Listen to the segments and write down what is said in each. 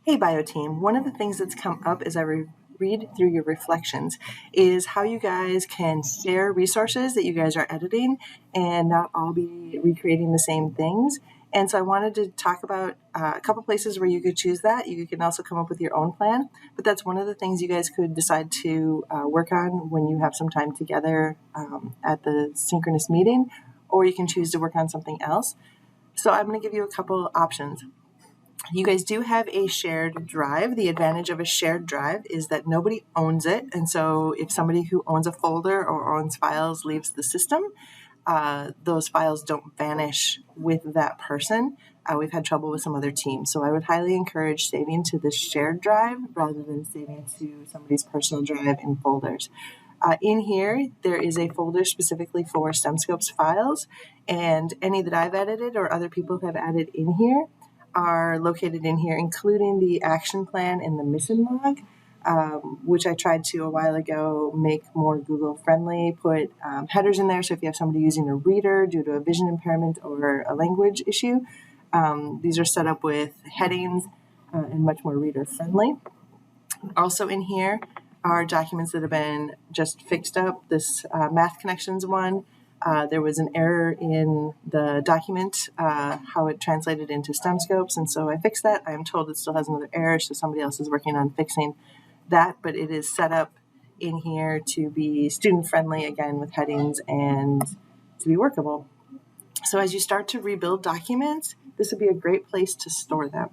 Hey, bio team. One of the things that's come up as I read through your reflections is how you guys can share resources that you guys are editing and not all be recreating the same things. And so I wanted to talk about a couple places where you could choose that. You can also come up with your own plan, but that's one of the things you guys could decide to work on when you have some time together at the synchronous meeting, or you can choose to work on something else. So I'm going to give you a couple options. You guys do have a shared drive. The advantage of a shared drive is that nobody owns it. And so if somebody who owns a folder or owns files leaves the system, those files don't vanish with that person. We've had trouble with some other teams. So I would highly encourage saving to the shared drive rather than saving to somebody's personal drive in folders. In here, there is a folder specifically for STEMscopes files, and any that I've edited or other people have added in here are located in here, including the action plan and the mission log, which I tried to a while ago make more Google friendly, put headers in there. So if you have somebody using a reader due to a vision impairment or a language issue, these are set up with headings and much more reader friendly. Also in here are documents that have been just fixed up. This math connections one, there was an error in the document, how it translated into STEMscopes, and so I fixed that. I am told it still has another error, so somebody else is working on fixing that, but it is set up in here to be student-friendly, again, with headings and to be workable. So as you start to rebuild documents, this would be a great place to store them.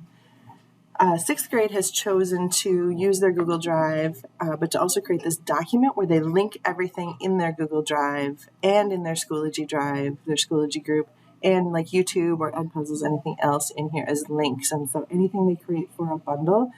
Sixth grade has chosen to use their Google Drive, but to also create this document where they link everything in their Google Drive and in their Schoology Drive, their Schoology Group, and like YouTube or Edpuzzles, anything else in here as links. And so anything they create for a bundle,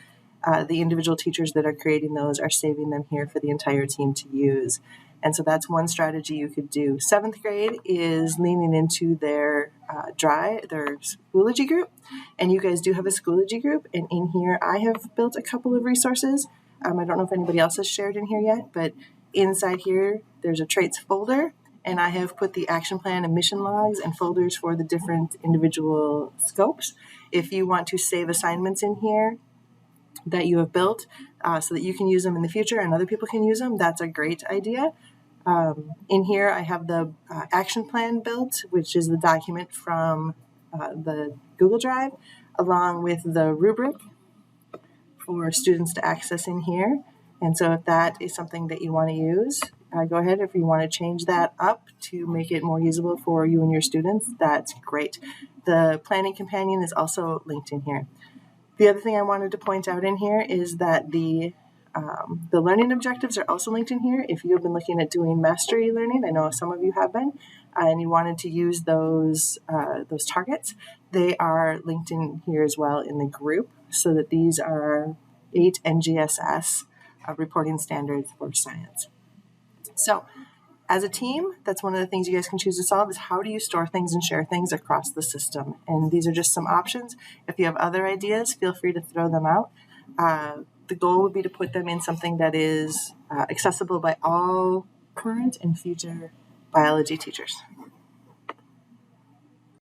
the individual teachers that are creating those are saving them here for the entire team to use. And so that's one strategy you could do. Seventh grade is leaning into their their Schoology group. And you guys do have a Schoology group. And in here, I have built a couple of resources. I don't know if anybody else has shared in here yet, but inside here, there's a traits folder. And I have put the action plan and mission logs and folders for the different individual scopes. If you want to save assignments in here that you have built so that you can use them in the future and other people can use them, that's a great idea. In here, I have the action plan built, which is the document from the Google Drive, along with the rubric for students to access in here. And so if that is something that you want to use, go ahead. If you want to change that up to make it more usable for you and your students, that's great. The planning companion is also linked in here. The other thing I wanted to point out in here is that the learning objectives are also linked in here. If you've been looking at doing mastery learning, I know some of you have been, and you wanted to use those targets, they are linked in here as well in the group, so that these are 8 NGSS reporting standards for science. So as a team, that's one of the things you guys can choose to solve is how do you store things and share things across the system? And these are just some options. If you have other ideas, feel free to throw them out. The goal would be to put them in something that is accessible by all current and future biology teachers.